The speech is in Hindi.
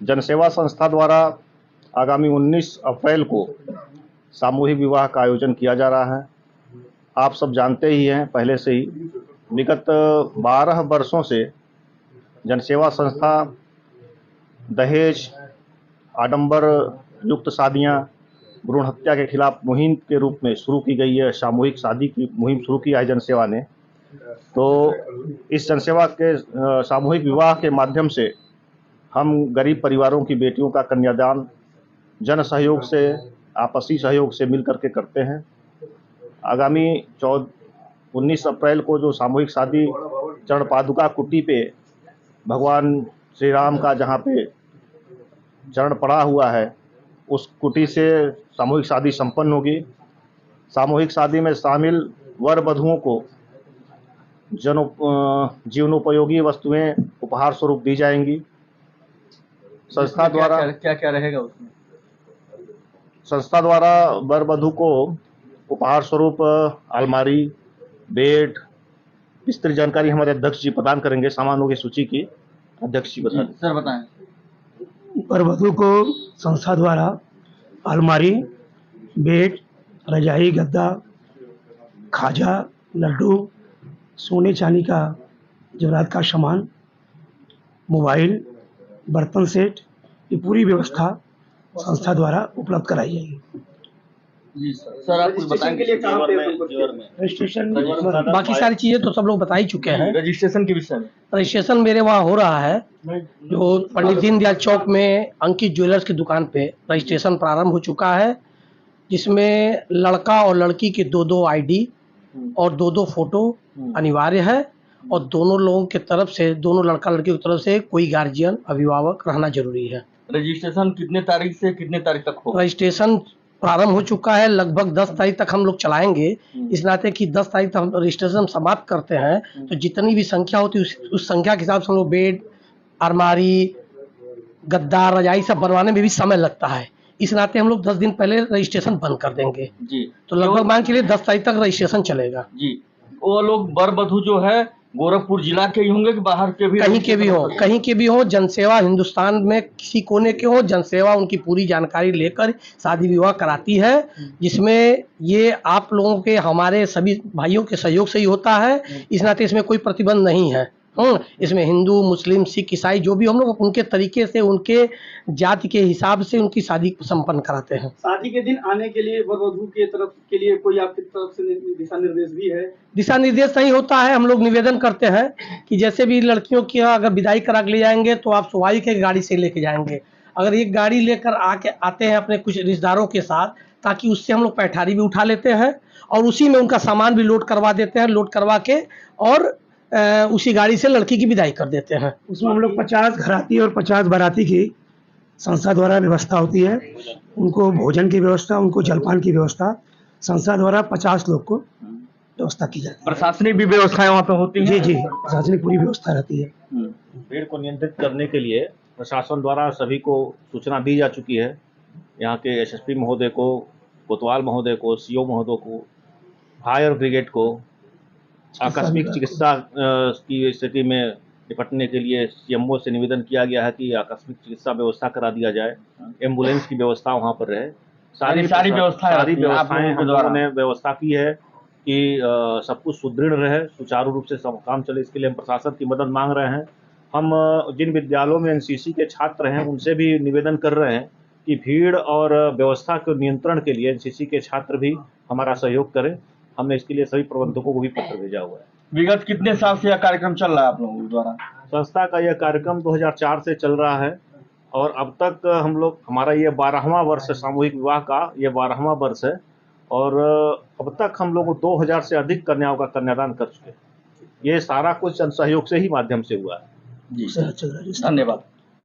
जनसेवा संस्था द्वारा आगामी 19 अप्रैल को सामूहिक विवाह का आयोजन किया जा रहा है। आप सब जानते ही हैं पहले से ही, विगत 12 वर्षों से जनसेवा संस्था दहेज, आडंबर युक्त शादियां, भ्रूण हत्या के खिलाफ मुहिम के रूप में शुरू की गई है। सामूहिक शादी की मुहिम शुरू की है जनसेवा ने। तो इस जनसेवा के सामूहिक विवाह के माध्यम से हम गरीब परिवारों की बेटियों का कन्यादान जन सहयोग से, आपसी सहयोग से मिल करके करते हैं। आगामी 19 अप्रैल को जो सामूहिक शादी चरण पादुका कुटी पे भगवान श्री राम का जहाँ पे चरण पड़ा हुआ है, उस कुटी से सामूहिक शादी संपन्न होगी। सामूहिक शादी में शामिल वर वधुओं को जीवनोपयोगी वस्तुएं उपहार स्वरूप दी जाएंगी। संस्था द्वारा क्या क्या रहेगा उसमें? संस्था द्वारा वर वधु को उपहार स्वरूप अलमारी, बेड, विस्तृत जानकारी हमारे अध्यक्ष जी प्रदान करेंगे। सामानों की सूची की अध्यक्ष जी बताएं। सर बताएं। वर वधु को संस्था द्वारा अलमारी, बेड, रजाई, गद्दा, खाजा, लड्डू, सोने चांदी का जेवरात का सामान, मोबाइल, बर्तन सेट, ये पूरी व्यवस्था संस्था द्वारा उपलब्ध कराई जाएगी। जी सर आप कुछ बताएंगे? रजिस्ट्रेशन बाकी सारी चीजें तो सब लोग बता ही चुके हैं। रजिस्ट्रेशन के विषय में रजिस्ट्रेशन मेरे वहाँ हो रहा है, जो पंडित दीनदयाल चौक में अंकित ज्वेलर्स की दुकान पे रजिस्ट्रेशन प्रारंभ हो चुका है, जिसमें लड़का और लड़की के दो आईडी और दो फोटो अनिवार्य है, और दोनों लोगों के तरफ से, दोनों लड़का लड़की की तरफ से कोई गार्जियन, अभिभावक रहना जरूरी है। रजिस्ट्रेशन कितने तारीख से कितने तारीख तक होगा? रजिस्ट्रेशन प्रारंभ हो चुका है, लगभग 10 तारीख तक हम लोग चलाएंगे। इस नाते कि 10 तारीख तक हम रजिस्ट्रेशन समाप्त करते हैं, तो जितनी भी संख्या होती है उस संख्या के हिसाब से हम लोग बेड, अलमारी, गद्दा, रजाई सब बनवाने में भी समय लगता है। इस नाते हम लोग 10 दिन पहले रजिस्ट्रेशन बंद कर देंगे जी। तो लगभग मान के लिए 10 तारीख तक रजिस्ट्रेशन चलेगा जी। वो लोग वर वधु जो है गोरखपुर जिला के ही होंगे कि बाहर के भी? कहीं के भी हो। जनसेवा हिंदुस्तान में किसी कोने के हो, जनसेवा उनकी पूरी जानकारी लेकर शादी विवाह कराती है, जिसमें ये आप लोगों के, हमारे सभी भाइयों के सहयोग से ही होता है। इस नाते इसमें कोई प्रतिबंध नहीं है। इसमें हिंदू, मुस्लिम, सिख, ईसाई जो भी, हम लोग उनके तरीके से, उनके जाति के हिसाब से उनकी शादी संपन्न कराते हैं। शादी के दिन आने के लिए वर वधु के तरफ के लिए कोई आपकी तरफ से दिशा निर्देश भी है? दिशा निर्देश नहीं होता है। हम लोग निवेदन करते हैं कि जैसे भी लड़कियों की अगर विदाई करा के ले जाएंगे तो आप स्वाभाविक है गाड़ी से लेके जाएंगे। अगर एक गाड़ी लेकर आते हैं अपने कुछ रिश्तेदारों के साथ, ताकि उससे हम लोग पैठारी भी उठा लेते हैं और उसी में उनका सामान भी लोड करवा देते हैं, लोड करवा के और उसी गाड़ी से लड़की की विदाई कर देते हैं। उसमें हम लोग 50 घराती और 50 बाराती की संस्था द्वारा व्यवस्था होती है। उनको भोजन की व्यवस्था, उनको जलपान की व्यवस्था संस्था द्वारा 50 लोग को व्यवस्था की जाती है। प्रशासनिक भी व्यवस्थाएं वहाँ पे होती हैं? जी, प्रशासनिक पूरी व्यवस्था रहती है। भीड़ को नियंत्रित करने के लिए प्रशासन द्वारा सभी को सूचना दी जा चुकी है। यहाँ के एसएसपी महोदय को, कोतवाल महोदय को, सीओ महोदय को, फायर ब्रिगेड को, आकस्मिक चिकित्सा की स्थिति में निपटने के लिए सीएमओ से निवेदन किया गया है कि आकस्मिक चिकित्सा व्यवस्था करा दिया जाए, एम्बुलेंस की व्यवस्था वहाँ पर रहे। सारी व्यवस्थाएं हम लोगों ने व्यवस्था की है कि सब कुछ सुदृढ़ रहे, सुचारू रूप से सब काम चले। इसके लिए हम प्रशासन की मदद मांग रहे हैं। हम जिन विद्यालयों में एनसीसी के छात्र हैं उनसे भी निवेदन कर रहे हैं कि भीड़ और व्यवस्था के नियंत्रण के लिए एनसीसी के छात्र भी हमारा सहयोग करें। हमने इसके लिए सभी प्रबंधकों को भी पत्र भेजा हुआ है। विगत कितने साल से यह कार्यक्रम चल रहा है आप लोगों द्वारा? संस्था का यह कार्यक्रम 2004 से चल रहा है और अब तक हम लोग, हमारा ये 12वां वर्ष है सामूहिक विवाह का, ये 12वां वर्ष है और अब तक हम लोग 2000 से अधिक कन्याओं का कन्यादान कर चुके हैं। ये सारा कुछ सहयोग से ही माध्यम से हुआ है। जी सर, धन्यवाद।